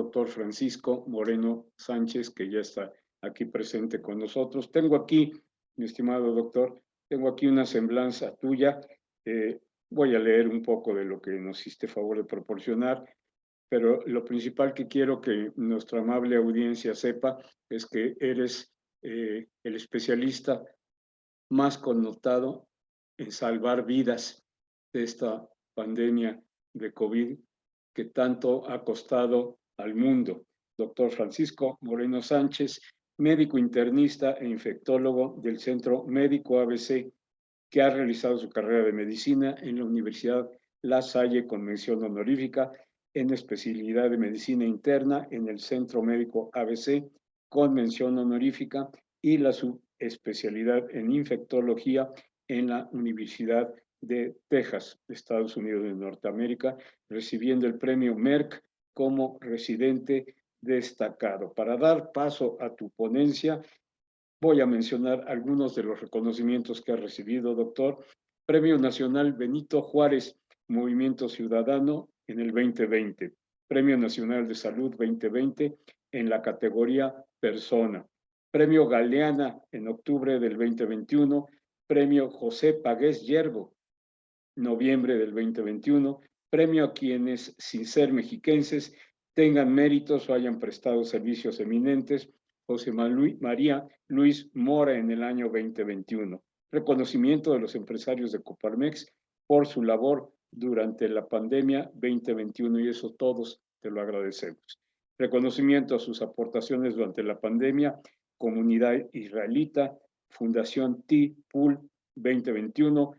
doctor Francisco Moreno Sánchez, que ya está aquí presente con nosotros. Tengo aquí, mi estimado doctor, tengo aquí una semblanza tuya. Voy a leer un poco de lo que nos hiciste favor de proporcionar, pero lo principal que quiero que nuestra amable audiencia sepa es que eres el especialista más connotado en salvar vidas de esta pandemia de COVID que tanto ha costado al mundo. Doctor Francisco Moreno Sánchez, médico internista e infectólogo del Centro Médico ABC, que ha realizado su carrera de medicina en la Universidad La Salle con mención honorífica, en especialidad de medicina interna en el Centro Médico ABC con mención honorífica y la subespecialidad en infectología en la Universidad de Texas, Estados Unidos de Norteamérica, recibiendo el premio Merck como residente destacado. Para dar paso a tu ponencia, voy a mencionar algunos de los reconocimientos que ha recibido, doctor. Premio Nacional Benito Juárez, Movimiento Ciudadano en el 2020. Premio Nacional de Salud 2020 en la categoría Persona. Premio Galeana en octubre del 2021. Premio José Pagués Yerbo, noviembre del 2021. Premio a quienes, sin ser mexiquenses, tengan méritos o hayan prestado servicios eminentes, José María Luis Mora en el año 2021. Reconocimiento de los empresarios de Coparmex por su labor durante la pandemia 2021, y eso todos te lo agradecemos. Reconocimiento a sus aportaciones durante la pandemia, Comunidad Israelita, Fundación T-Pool 2021,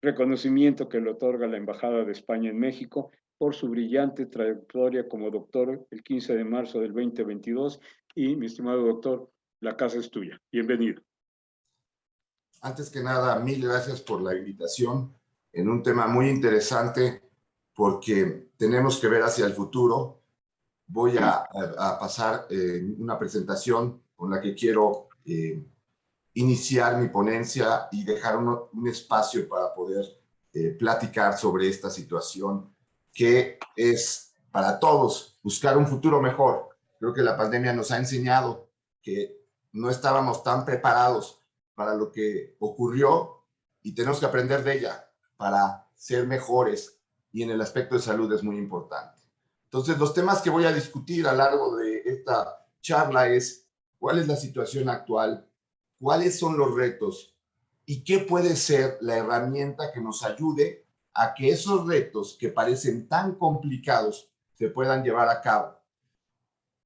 reconocimiento que le otorga la Embajada de España en México por su brillante trayectoria como doctor el 15 de marzo del 2022. Y, mi estimado doctor, la casa es tuya. Bienvenido. Antes que nada, mil gracias por la invitación en un tema muy interesante porque tenemos que ver hacia el futuro. Voy a pasar una presentación con la que quiero iniciar mi ponencia y dejar un espacio para poder platicar sobre esta situación que es para todos buscar un futuro mejor. Creo que la pandemia nos ha enseñado que no estábamos tan preparados para lo que ocurrió y tenemos que aprender de ella para ser mejores, y en el aspecto de salud es muy importante. Entonces, los temas que voy a discutir a lo largo de esta charla es cuál es la situación actual, cuáles son los retos y qué puede ser la herramienta que nos ayude a que esos retos que parecen tan complicados se puedan llevar a cabo.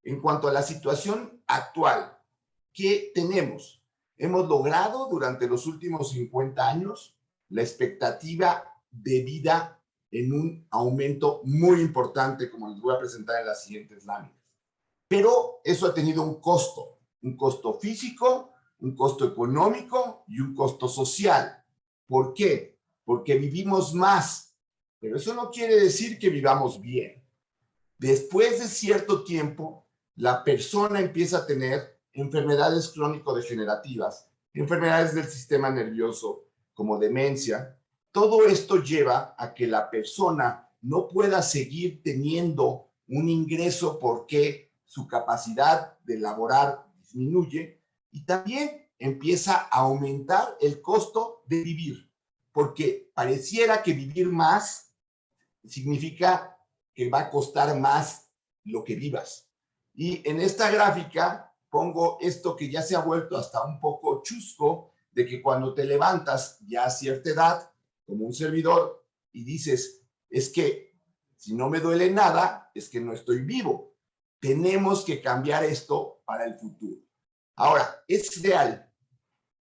En cuanto a la situación actual, ¿qué tenemos? Hemos logrado durante los últimos 50 años la expectativa de vida en un aumento muy importante, como les voy a presentar en las siguientes láminas. Pero eso ha tenido un costo físico, un costo económico y un costo social. ¿Por qué? Porque vivimos más, pero eso no quiere decir que vivamos bien. Después de cierto tiempo, la persona empieza a tener enfermedades crónico-degenerativas, enfermedades del sistema nervioso como demencia. Todo esto lleva a que la persona no pueda seguir teniendo un ingreso porque su capacidad de laborar disminuye, y también empieza a aumentar el costo de vivir, porque pareciera que vivir más significa que va a costar más lo que vivas. Y en esta gráfica pongo esto que ya se ha vuelto hasta un poco chusco, de que cuando te levantas ya a cierta edad, como un servidor, y dices, es que si no me duele nada, es que no estoy vivo. Tenemos que cambiar esto para el futuro. Ahora, es real.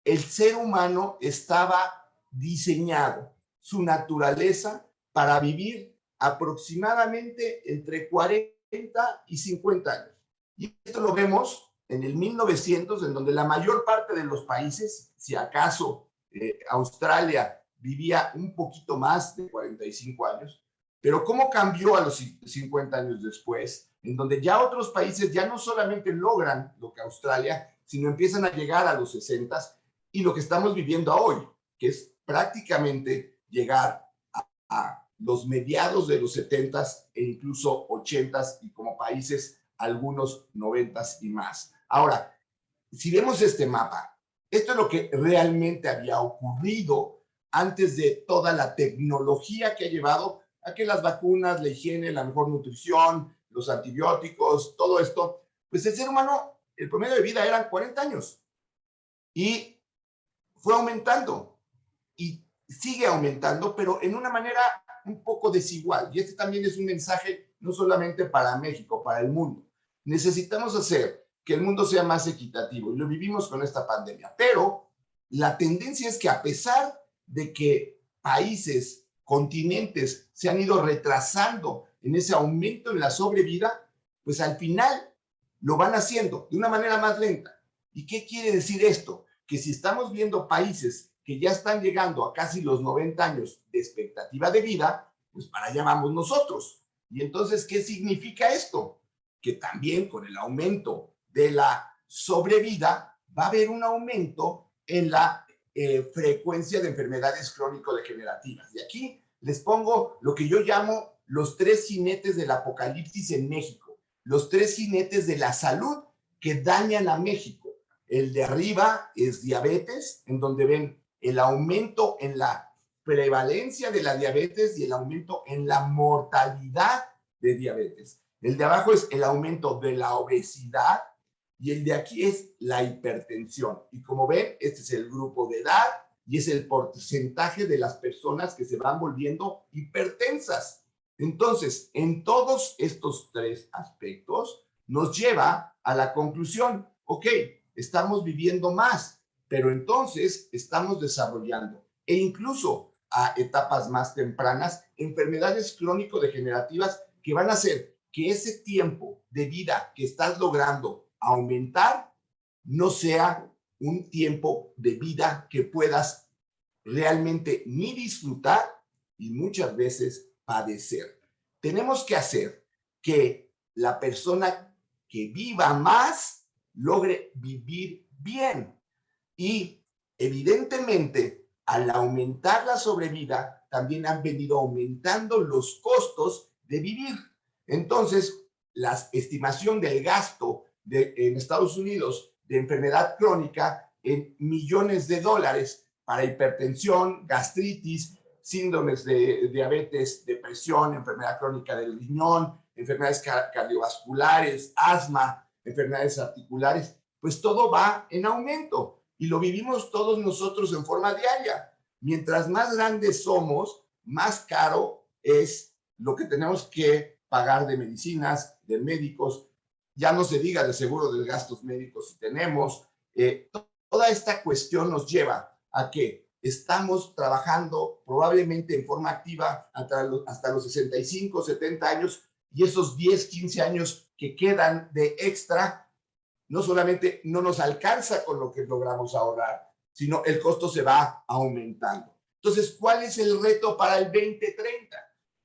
El ser humano estaba diseñado, su naturaleza, para vivir aproximadamente entre 40 y 50 años. Y esto lo vemos en el 1900, en donde la mayor parte de los países, si acaso Australia vivía un poquito más de 45 años, pero ¿cómo cambió a los 50 años después? En donde ya otros países ya no solamente logran lo que Australia, sino empiezan a llegar a los 60, y lo que estamos viviendo hoy, que es prácticamente llegar a los mediados de los 70s e incluso 80s y como países algunos 90s y más. Ahora, si vemos este mapa, esto es lo que realmente había ocurrido antes de toda la tecnología que ha llevado a que las vacunas, la higiene, la mejor nutrición, los antibióticos, todo esto, pues el ser humano, el promedio de vida eran 40 años y fue aumentando y sigue aumentando, pero en una manera un poco desigual. Y este también es un mensaje no solamente para México, para el mundo. Necesitamos hacer que el mundo sea más equitativo y lo vivimos con esta pandemia, pero la tendencia es que a pesar de que países, continentes se han ido retrasando en ese aumento en la sobrevida, pues al final lo van haciendo de una manera más lenta. ¿Y qué quiere decir esto? Que si estamos viendo países que ya están llegando a casi los 90 años de expectativa de vida, pues para allá vamos nosotros. Y entonces, ¿qué significa esto? Que también con el aumento de la sobrevida va a haber un aumento en la frecuencia de enfermedades crónico-degenerativas. Y aquí les pongo lo que yo llamo los 3 jinetes del apocalipsis en México, los 3 jinetes de la salud que dañan a México. El de arriba es diabetes, en donde ven el aumento en la prevalencia de la diabetes y el aumento en la mortalidad de diabetes. El de abajo es el aumento de la obesidad y el de aquí es la hipertensión. Y como ven, este es el grupo de edad y es el porcentaje de las personas que se van volviendo hipertensas. Entonces, en todos estos 3 aspectos nos lleva a la conclusión, ok, estamos viviendo más, pero entonces estamos desarrollando e incluso a etapas más tempranas enfermedades crónico-degenerativas que van a hacer que ese tiempo de vida que estás logrando aumentar no sea un tiempo de vida que puedas realmente ni disfrutar y muchas veces padecer. Tenemos que hacer que la persona que viva más logre vivir bien. Y evidentemente, al aumentar la sobrevida, también han venido aumentando los costos de vivir. Entonces, la estimación del gasto en Estados Unidos de enfermedad crónica en millones de dólares para hipertensión, gastritis, síndromes de diabetes, depresión, enfermedad crónica del riñón, enfermedades cardiovasculares, asma, enfermedades articulares, pues todo va en aumento y lo vivimos todos nosotros en forma diaria. Mientras más grandes somos, más caro es lo que tenemos que pagar de medicinas, de médicos, ya no se diga de seguro de gastos médicos si tenemos. Toda esta cuestión nos lleva a que estamos trabajando probablemente en forma activa hasta los 65, 70 años y esos 10, 15 años que quedan de extra, no solamente no nos alcanza con lo que logramos ahorrar, sino el costo se va aumentando. Entonces, ¿cuál es el reto para el 2030?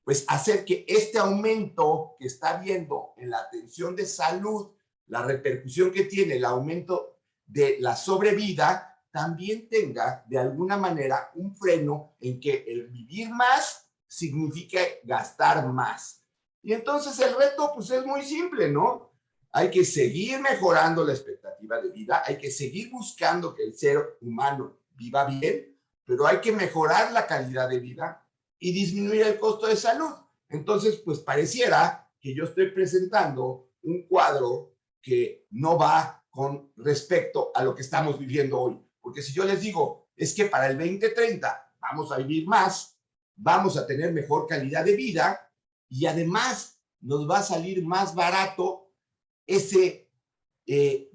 Pues hacer que este aumento que está habiendo en la atención de salud, la repercusión que tiene el aumento de la sobrevida, también tenga de alguna manera un freno en que el vivir más significa gastar más. Y entonces el reto pues es muy simple, ¿no? Hay que seguir mejorando la expectativa de vida, hay que seguir buscando que el ser humano viva bien, pero hay que mejorar la calidad de vida y disminuir el costo de salud. Entonces, pues pareciera que yo estoy presentando un cuadro que no va con respecto a lo que estamos viviendo hoy. Porque si yo les digo, es que para el 2030 vamos a vivir más, vamos a tener mejor calidad de vida y además nos va a salir más barato ese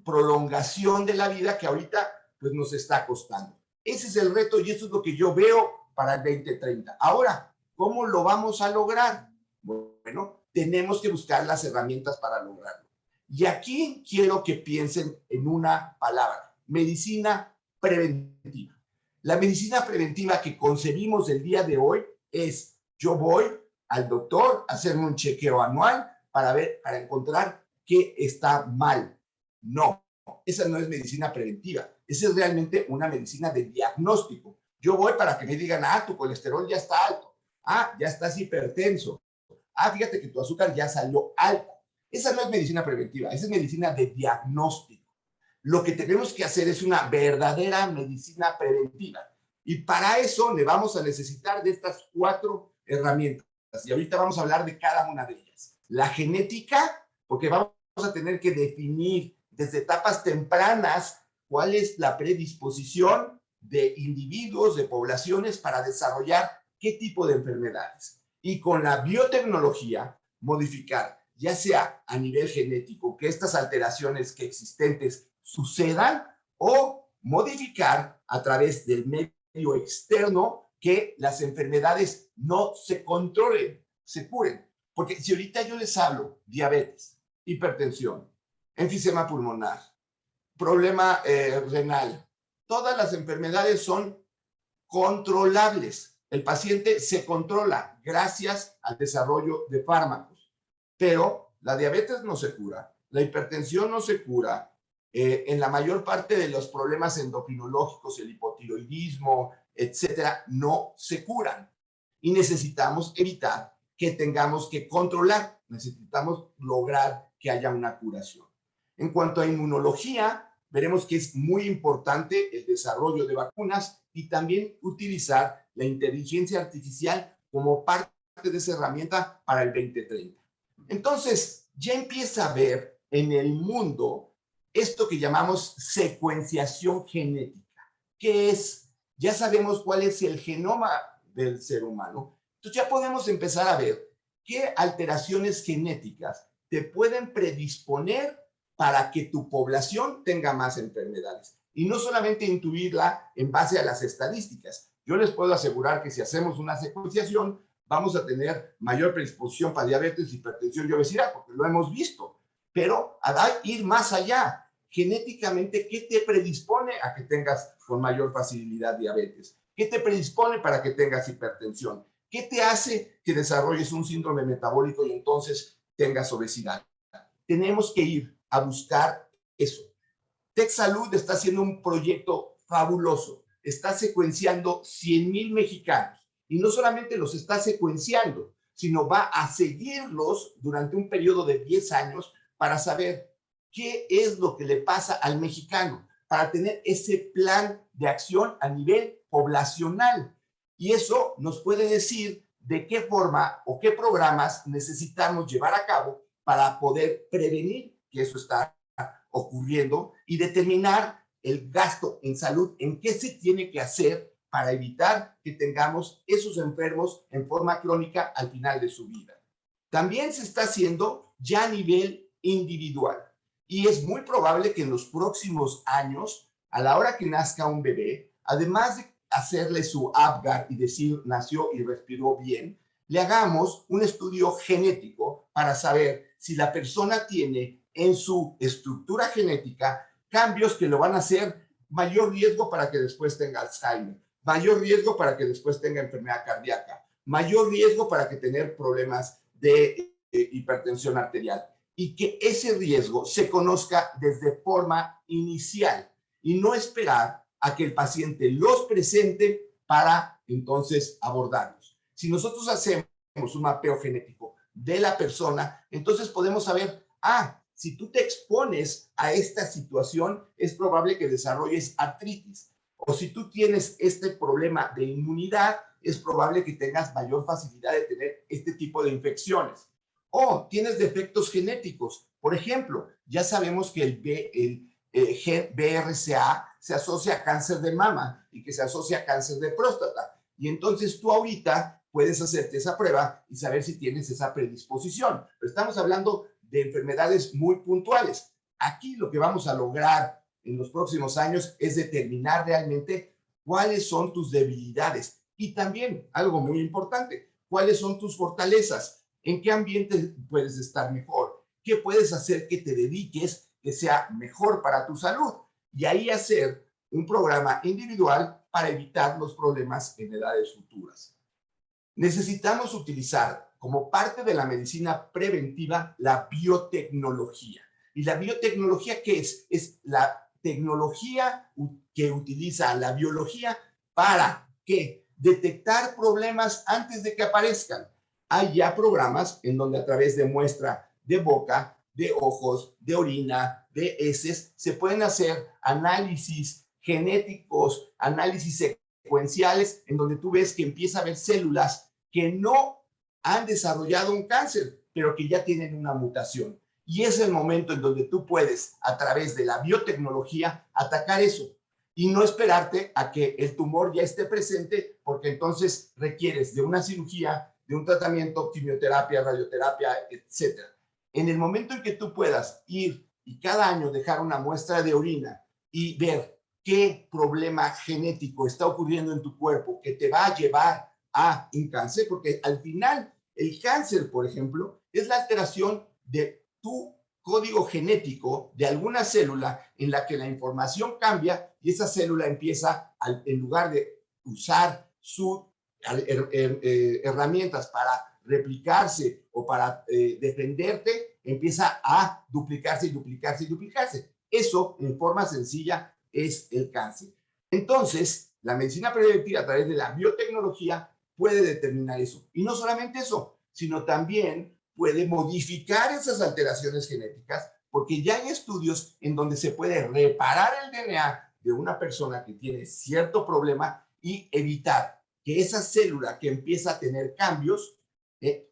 prolongación de la vida que ahorita pues nos está costando. Ese es el reto y eso es lo que yo veo para el 2030. Ahora, ¿cómo lo vamos a lograr? Bueno, tenemos que buscar las herramientas para lograrlo. Y aquí quiero que piensen en una palabra, medicina preventiva. La medicina preventiva que concebimos el día de hoy es, yo voy al doctor a hacerme un chequeo anual para encontrar qué está mal. No, esa no es medicina preventiva. Esa es realmente una medicina de diagnóstico. Yo voy para que me digan, tu colesterol ya está alto. Ah, ya estás hipertenso. Ah, fíjate que tu azúcar ya salió alta. Esa no es medicina preventiva, esa es medicina de diagnóstico. Lo que tenemos que hacer es una verdadera medicina preventiva. Y para eso le vamos a necesitar de estas 4 herramientas. Y ahorita vamos a hablar de cada una de ellas. La genética, porque vamos a tener que definir desde etapas tempranas cuál es la predisposición de individuos, de poblaciones para desarrollar qué tipo de enfermedades. Y con la biotecnología, modificar, ya sea a nivel genético, que estas alteraciones que existentes sucedan, o modificar a través del medio externo que las enfermedades no se controlen, se curen. Porque si ahorita yo les hablo diabetes, hipertensión, enfisema pulmonar, problema renal, todas las enfermedades son controlables. El paciente se controla gracias al desarrollo de fármacos. Pero la diabetes no se cura, la hipertensión no se cura, en la mayor parte de los problemas endocrinológicos, el hipotiroidismo, etcétera, no se curan. Y necesitamos evitar que tengamos que controlar, necesitamos lograr que haya una curación. En cuanto a inmunología, veremos que es muy importante el desarrollo de vacunas y también utilizar la inteligencia artificial como parte de esa herramienta para el 2030. Entonces, ya empieza a haber en el mundo esto que llamamos secuenciación genética, que es, ya sabemos cuál es el genoma del ser humano, entonces ya podemos empezar a ver qué alteraciones genéticas te pueden predisponer para que tu población tenga más enfermedades. Y no solamente intuirla en base a las estadísticas. Yo les puedo asegurar que si hacemos una secuenciación, vamos a tener mayor predisposición para diabetes, hipertensión y obesidad, porque lo hemos visto. Pero a ir más allá, genéticamente, ¿qué te predispone a que tengas con mayor facilidad diabetes? ¿Qué te predispone para que tengas hipertensión? ¿Qué te hace que desarrolles un síndrome metabólico y entonces tengas obesidad? Tenemos que ir a buscar eso. TechSalud está haciendo un proyecto fabuloso. Está secuenciando 100,000 mexicanos. Y no solamente los está secuenciando, sino va a seguirlos durante un periodo de 10 años para saber qué es lo que le pasa al mexicano, para tener ese plan de acción a nivel poblacional. Y eso nos puede decir de qué forma o qué programas necesitamos llevar a cabo para poder prevenir que eso está ocurriendo y determinar el gasto en salud, en qué se tiene que hacer para evitar que tengamos esos enfermos en forma crónica al final de su vida. También se está haciendo ya a nivel individual y es muy probable que en los próximos años, a la hora que nazca un bebé, además de hacerle su Apgar y decir nació y respiró bien, le hagamos un estudio genético para saber si la persona tiene en su estructura genética cambios que lo van a hacer mayor riesgo para que después tenga Alzheimer, mayor riesgo para que después tenga enfermedad cardíaca, mayor riesgo para que tener problemas de hipertensión arterial y que ese riesgo se conozca desde forma inicial y no esperar a que el paciente los presente para entonces abordarlos. Si nosotros hacemos un mapeo genético de la persona, entonces podemos saber, si tú te expones a esta situación, es probable que desarrolles artritis. O si tú tienes este problema de inmunidad, es probable que tengas mayor facilidad de tener este tipo de infecciones. O tienes defectos genéticos. Por ejemplo, ya sabemos que el gen BRCA se asocia a cáncer de mama y que se asocia a cáncer de próstata. Y entonces tú ahorita puedes hacerte esa prueba y saber si tienes esa predisposición. Pero estamos hablando de enfermedades muy puntuales. Aquí lo que vamos a lograr en los próximos años es determinar realmente cuáles son tus debilidades y también, algo muy importante, cuáles son tus fortalezas, en qué ambiente puedes estar mejor, qué puedes hacer que te dediques que sea mejor para tu salud y ahí hacer un programa individual para evitar los problemas en edades futuras. Necesitamos utilizar como parte de la medicina preventiva la biotecnología. ¿Y la biotecnología qué es? Es la tecnología que utiliza la biología para que detectar problemas antes de que aparezcan. Hay ya programas en donde a través de muestra de boca, de ojos, de orina, de heces, se pueden hacer análisis genéticos, análisis secuenciales, en donde tú ves que empieza a haber células que no han desarrollado un cáncer, pero que ya tienen una mutación. Y es el momento en donde tú puedes, a través de la biotecnología, atacar eso y no esperarte a que el tumor ya esté presente, porque entonces requieres de una cirugía, de un tratamiento, quimioterapia, radioterapia, etcétera. En el momento en que tú puedas ir y cada año dejar una muestra de orina y ver qué problema genético está ocurriendo en tu cuerpo que te va a llevar a un cáncer, porque al final el cáncer, por ejemplo, es la alteración de tu código genético de alguna célula en la que la información cambia y esa célula empieza, en lugar de usar sus herramientas para replicarse o para defenderte, empieza a duplicarse y duplicarse y duplicarse. Eso, en forma sencilla, es el cáncer. Entonces, la medicina preventiva a través de la biotecnología puede determinar eso. Y no solamente eso, sino también puede modificar esas alteraciones genéticas, porque ya hay estudios en donde se puede reparar el DNA de una persona que tiene cierto problema y evitar que esa célula que empieza a tener cambios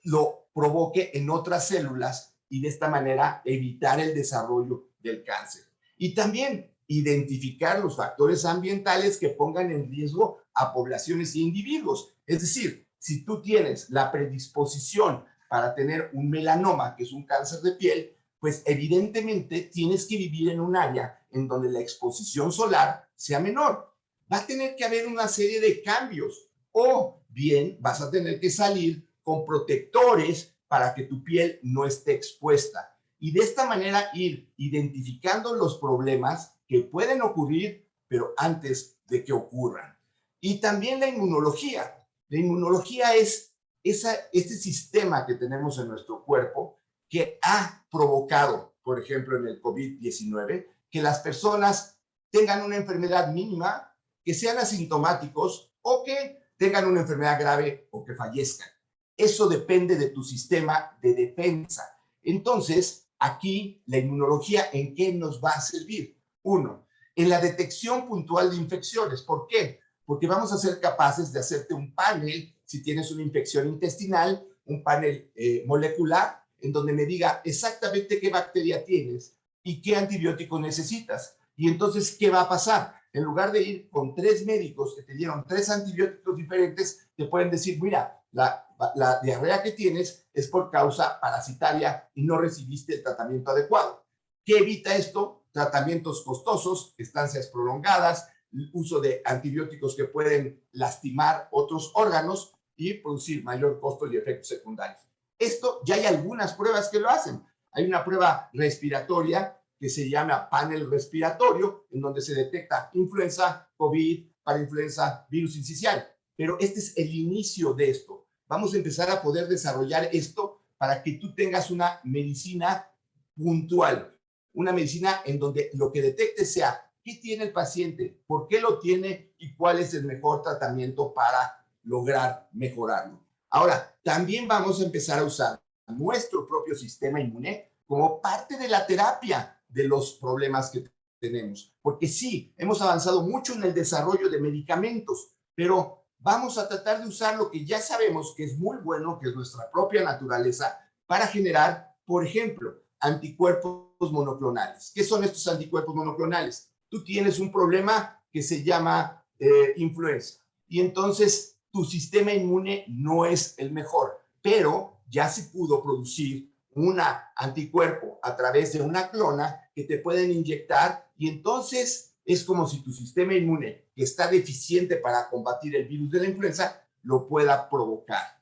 lo provoque en otras células y de esta manera evitar el desarrollo del cáncer. Y también identificar los factores ambientales que pongan en riesgo a poblaciones y individuos. Es decir, si tú tienes la predisposición para tener un melanoma, que es un cáncer de piel, pues evidentemente tienes que vivir en un área en donde la exposición solar sea menor. Va a tener que haber una serie de cambios o bien vas a tener que salir con protectores para que tu piel no esté expuesta. Y de esta manera ir identificando los problemas que pueden ocurrir, pero antes de que ocurran. Y también la inmunología. La inmunología es este sistema que tenemos en nuestro cuerpo que ha provocado, por ejemplo, en el COVID-19, que las personas tengan una enfermedad mínima, que sean asintomáticos o que tengan una enfermedad grave o que fallezcan. Eso depende de tu sistema de defensa. Entonces, aquí la inmunología, ¿en qué nos va a servir? Uno, en la detección puntual de infecciones. ¿Por qué? Porque vamos a ser capaces de hacerte un panel, si tienes una infección intestinal, un panel molecular, en donde me diga exactamente qué bacteria tienes y qué antibiótico necesitas. Y entonces, ¿qué va a pasar? En lugar de ir con 3 médicos que te dieron 3 antibióticos diferentes, te pueden decir, mira, la diarrea que tienes es por causa parasitaria y no recibiste el tratamiento adecuado. ¿Qué evita esto? Tratamientos costosos, estancias prolongadas, uso de antibióticos que pueden lastimar otros órganos y producir mayor costo y efectos secundarios. Esto ya hay algunas pruebas que lo hacen. Hay una prueba respiratoria que se llama panel respiratorio, en donde se detecta influenza, COVID, parainfluenza, virus incisional. Pero este es el inicio de esto. Vamos a empezar a poder desarrollar esto para que tú tengas una medicina puntual, una medicina en donde lo que detecte sea qué tiene el paciente, por qué lo tiene y cuál es el mejor tratamiento para lograr mejorarlo. Ahora, también vamos a empezar a usar nuestro propio sistema inmune como parte de la terapia de los problemas que tenemos. Porque sí, hemos avanzado mucho en el desarrollo de medicamentos, pero vamos a tratar de usar lo que ya sabemos que es muy bueno, que es nuestra propia naturaleza, para generar, por ejemplo, anticuerpos monoclonales. ¿Qué son estos anticuerpos monoclonales? Tú tienes un problema que se llama influenza y entonces tu sistema inmune no es el mejor, pero ya se pudo producir un anticuerpo a través de una clona que te pueden inyectar y entonces es como si tu sistema inmune, que está deficiente para combatir el virus de la influenza, lo pueda provocar.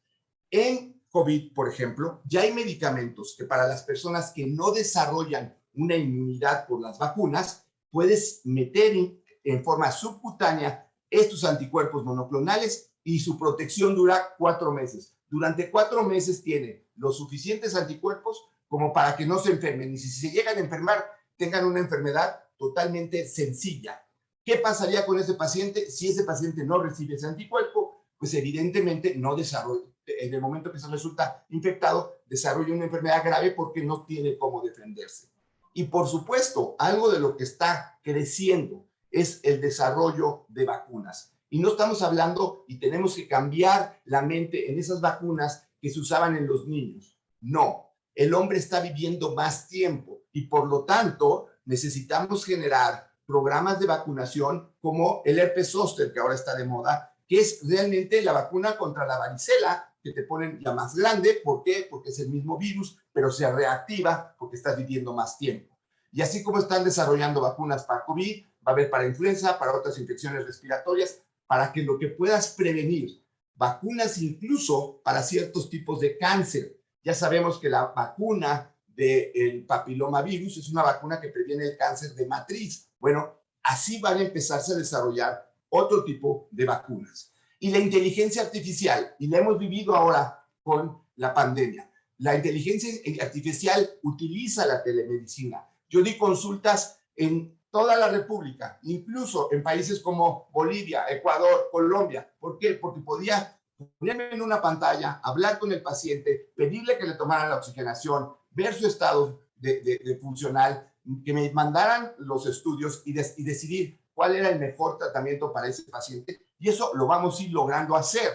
En COVID, por ejemplo, ya hay medicamentos que para las personas que no desarrollan una inmunidad por las vacunas, puedes meter en forma subcutánea estos anticuerpos monoclonales y su protección dura 4 meses. Durante 4 meses tiene los suficientes anticuerpos como para que no se enfermen y si se llegan a enfermar, tengan una enfermedad totalmente sencilla. ¿Qué pasaría con ese paciente si ese paciente no recibe ese anticuerpo? pues evidentemente no desarrolla, en el momento que se resulta infectado, desarrolla una enfermedad grave porque no tiene cómo defenderse. Y por supuesto, algo de lo que está creciendo es el desarrollo de vacunas. Y no estamos hablando, y tenemos que cambiar la mente en esas vacunas que se usaban en los niños. No, el hombre está viviendo más tiempo y por lo tanto necesitamos generar programas de vacunación como el herpes zóster, que ahora está de moda, que es realmente la vacuna contra la varicela, que te ponen la más grande. ¿Por qué? Porque es el mismo virus, pero se reactiva porque estás viviendo más tiempo. Y así como están desarrollando vacunas para COVID, va a haber para influenza, para otras infecciones respiratorias, para que lo que puedas prevenir. Vacunas incluso para ciertos tipos de cáncer. Ya sabemos que la vacuna del papilomavirus es una vacuna que previene el cáncer de matriz. Bueno, así van a empezarse a desarrollar otro tipo de vacunas. Y la inteligencia artificial, y la hemos vivido ahora con la pandemia. La inteligencia artificial utiliza la telemedicina. Yo di consultas en toda la República, incluso en países como Bolivia, Ecuador, Colombia. ¿Por qué? Porque podía ponerme en una pantalla, hablar con el paciente, pedirle que le tomaran la oxigenación, ver su estado de funcional, que me mandaran los estudios y decidir cuál era el mejor tratamiento para ese paciente. Y eso lo vamos a ir logrando hacer.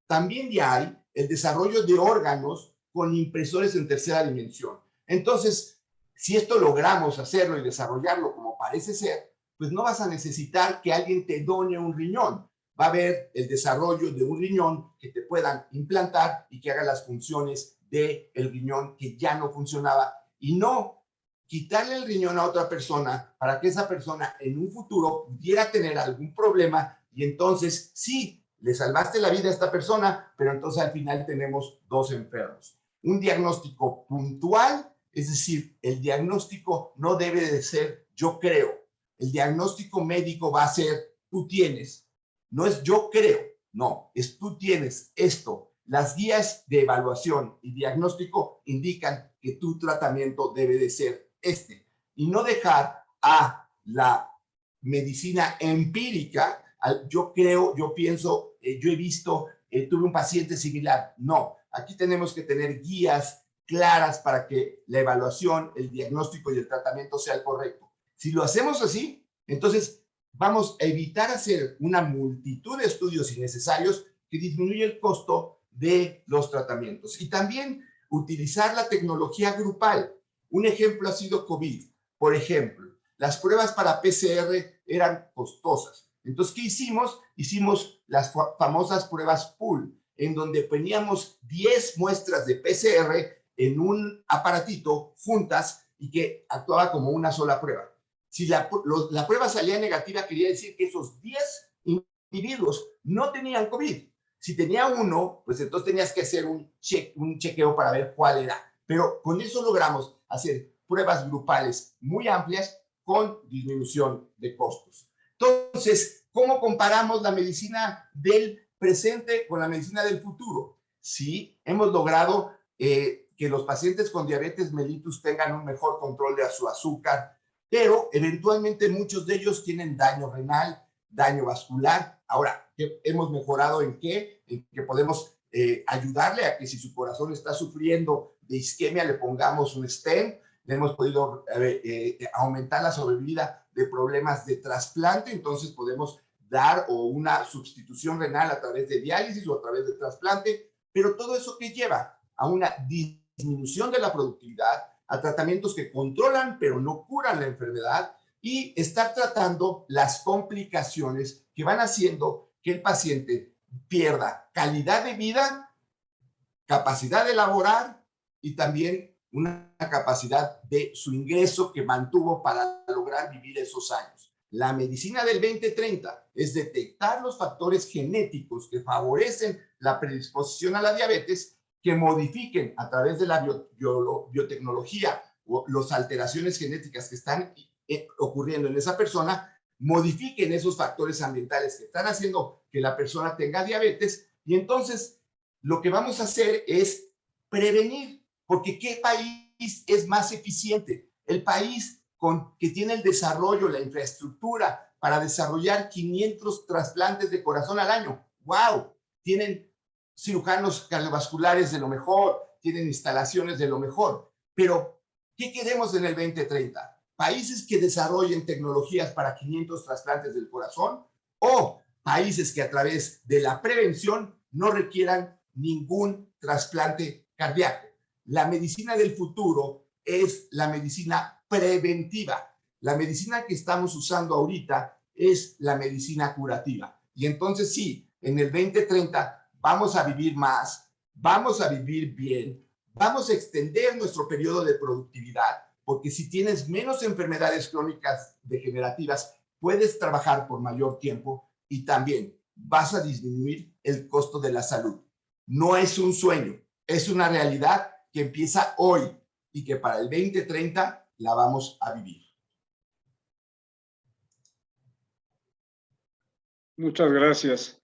También ya hay el desarrollo de órganos con impresores en tercera dimensión. Entonces, si esto logramos hacerlo y desarrollarlo como parece ser, pues no vas a necesitar que alguien te done un riñón. Va a haber el desarrollo de un riñón que te puedan implantar y que haga las funciones del riñón que ya no funcionaba, y no quitarle el riñón a otra persona para que esa persona en un futuro pudiera tener algún problema y entonces sí, le salvaste la vida a esta persona, pero entonces al final tenemos dos enfermos. Un diagnóstico puntual, es decir, el diagnóstico no debe de ser yo creo. El diagnóstico médico va a ser tú tienes. No es yo creo, no, es tú tienes esto. Las guías de evaluación y diagnóstico indican que tu tratamiento debe de ser este y no dejar a la medicina empírica, yo creo, yo pienso, yo he visto, tuve un paciente similar. No, aquí tenemos que tener guías claras para que la evaluación, el diagnóstico y el tratamiento sea el correcto. Si lo hacemos así, entonces vamos a evitar hacer una multitud de estudios innecesarios que disminuye el costo de los tratamientos. Y también utilizar la tecnología grupal. Un ejemplo ha sido COVID. Por ejemplo, las pruebas para PCR eran costosas. Entonces, ¿qué hicimos? Hicimos las famosas pruebas pool, en donde poníamos 10 muestras de PCR en un aparatito juntas y que actuaba como una sola prueba. Si la prueba salía negativa, quería decir que esos 10 individuos no tenían COVID. Si tenía uno, pues entonces tenías que hacer un chequeo para ver cuál era. Pero con eso logramos hacer pruebas grupales muy amplias con disminución de costos. Entonces, ¿cómo comparamos la medicina del presente con la medicina del futuro? Sí, hemos logrado que los pacientes con diabetes mellitus tengan un mejor control de su azúcar, pero eventualmente muchos de ellos tienen daño renal, daño vascular. Ahora, ¿hemos mejorado en qué? En que podemos ayudarle a que si su corazón está sufriendo de isquemia, le pongamos un stent. Le hemos podido aumentar la sobrevida de problemas de trasplante, entonces podemos dar o una sustitución renal a través de diálisis o a través de trasplante, pero todo eso que lleva a una disminución de la productividad, a tratamientos que controlan pero no curan la enfermedad, y estar tratando las complicaciones que van haciendo que el paciente pierda calidad de vida, capacidad de laborar y también una capacidad de su ingreso que mantuvo para lograr vivir esos años. La medicina del 2030 es detectar los factores genéticos que favorecen la predisposición a la diabetes, que modifiquen a través de la biotecnología o las alteraciones genéticas que están ocurriendo en esa persona, modifiquen esos factores ambientales que están haciendo que la persona tenga diabetes, y entonces lo que vamos a hacer es prevenir, porque ¿qué país es más eficiente? El país que tiene el desarrollo, la infraestructura para desarrollar 500 trasplantes de corazón al año. ¡Wow! tienen cirujanos cardiovasculares de lo mejor, tienen instalaciones de lo mejor. Pero, ¿qué queremos en el 2030? ¿Países que desarrollen tecnologías para 500 trasplantes del corazón o países que a través de la prevención no requieran ningún trasplante cardíaco? La medicina del futuro es la medicina preventiva. La medicina que estamos usando ahorita es la medicina curativa. Y entonces sí, en el 2030 vamos a vivir más, vamos a vivir bien, vamos a extender nuestro periodo de productividad, porque si tienes menos enfermedades crónicas degenerativas, puedes trabajar por mayor tiempo y también vas a disminuir el costo de la salud. No es un sueño, es una realidad que empieza hoy y que para el 2030 la vamos a vivir. Muchas gracias.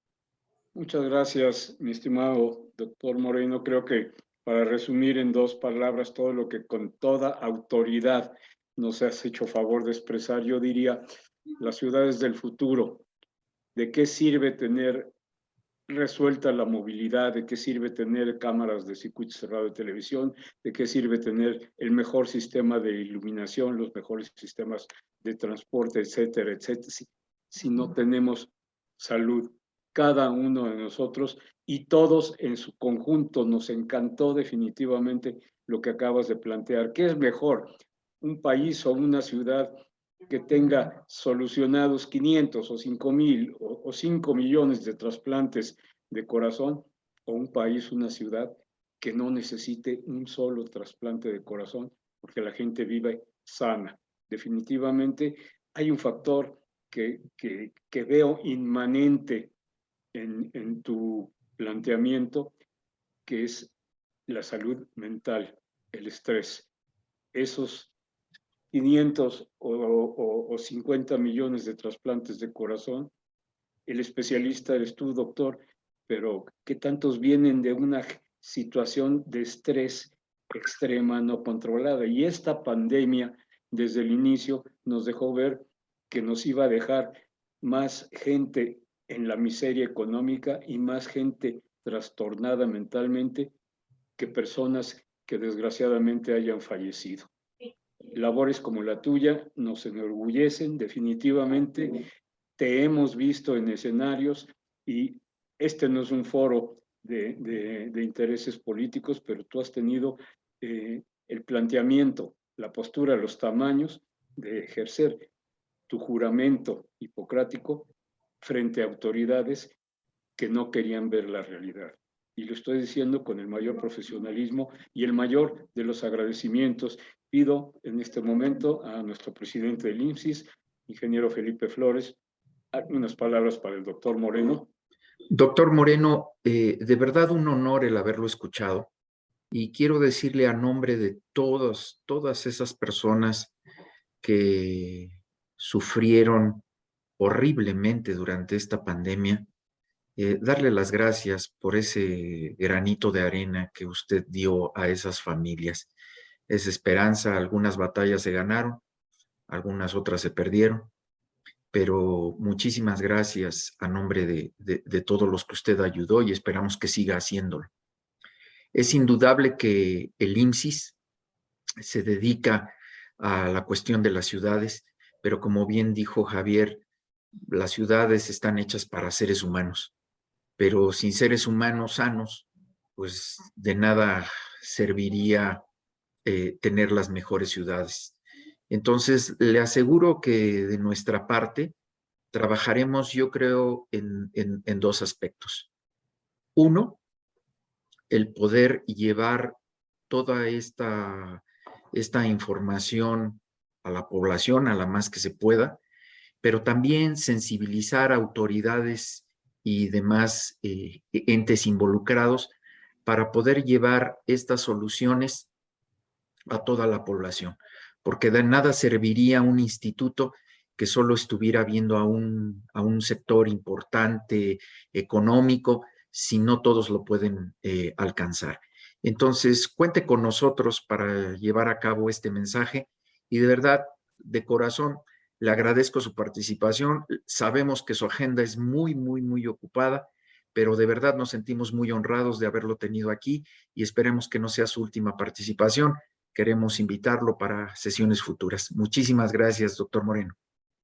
Muchas gracias, mi estimado doctor Moreno. Creo que para resumir en 2 palabras todo lo que con toda autoridad nos has hecho favor de expresar, yo diría, las ciudades del futuro. ¿De qué sirve tener resuelta la movilidad? ¿De qué sirve tener cámaras de circuito cerrado de televisión? ¿De qué sirve tener el mejor sistema de iluminación, los mejores sistemas de transporte, etcétera, etcétera, si no tenemos salud? Cada uno de nosotros y todos en su conjunto. Nos encantó definitivamente lo que acabas de plantear. ¿Qué es mejor? ¿Un país o una ciudad que tenga solucionados 500 o 5,000 o 5 millones de trasplantes de corazón, o un país, una ciudad que no necesite un solo trasplante de corazón porque la gente vive sana? Definitivamente hay un factor que veo inmanente en tu planteamiento, que es la salud mental, el estrés. Esos 500 o 50 millones de trasplantes de corazón, el especialista eres tú, doctor, pero ¿qué tantos vienen de una situación de estrés extrema no controlada? Y esta pandemia, desde el inicio, nos dejó ver que nos iba a dejar más gente en la miseria económica y más gente trastornada mentalmente que personas que desgraciadamente hayan fallecido. Labores como la tuya nos enorgullecen definitivamente. Te hemos visto en escenarios y este no es un foro de intereses políticos, pero tú has tenido el planteamiento, la postura, los tamaños de ejercer tu juramento hipocrático frente a autoridades que no querían ver la realidad. Y lo estoy diciendo con el mayor profesionalismo y el mayor de los agradecimientos. Pido en este momento a nuestro presidente del IMSS, ingeniero Felipe Flores, unas palabras para el doctor Moreno. Doctor Moreno, de verdad un honor el haberlo escuchado y quiero decirle a nombre de todas esas personas que sufrieron horriblemente durante esta pandemia, darle las gracias por ese granito de arena que usted dio a esas familias. Es esperanza, algunas batallas se ganaron, algunas otras se perdieron, pero muchísimas gracias a nombre de todos los que usted ayudó y esperamos que siga haciéndolo. Es indudable que el IMSS se dedica a la cuestión de las ciudades, pero como bien dijo Javier, las ciudades están hechas para seres humanos, pero sin seres humanos sanos, pues de nada serviría tener las mejores ciudades. Entonces, le aseguro que de nuestra parte trabajaremos, yo creo, en 2 aspectos. Uno, el poder llevar toda esta información a la población, a la más que se pueda, pero también sensibilizar a autoridades y demás entes involucrados para poder llevar estas soluciones a toda la población, porque de nada serviría un instituto que solo estuviera viendo a un sector importante económico si no todos lo pueden alcanzar. Entonces, cuente con nosotros para llevar a cabo este mensaje y de verdad, de corazón, le agradezco su participación. Sabemos que su agenda es muy, muy, muy ocupada, pero de verdad nos sentimos muy honrados de haberlo tenido aquí y esperemos que no sea su última participación. Queremos invitarlo para sesiones futuras. Muchísimas gracias, doctor Moreno.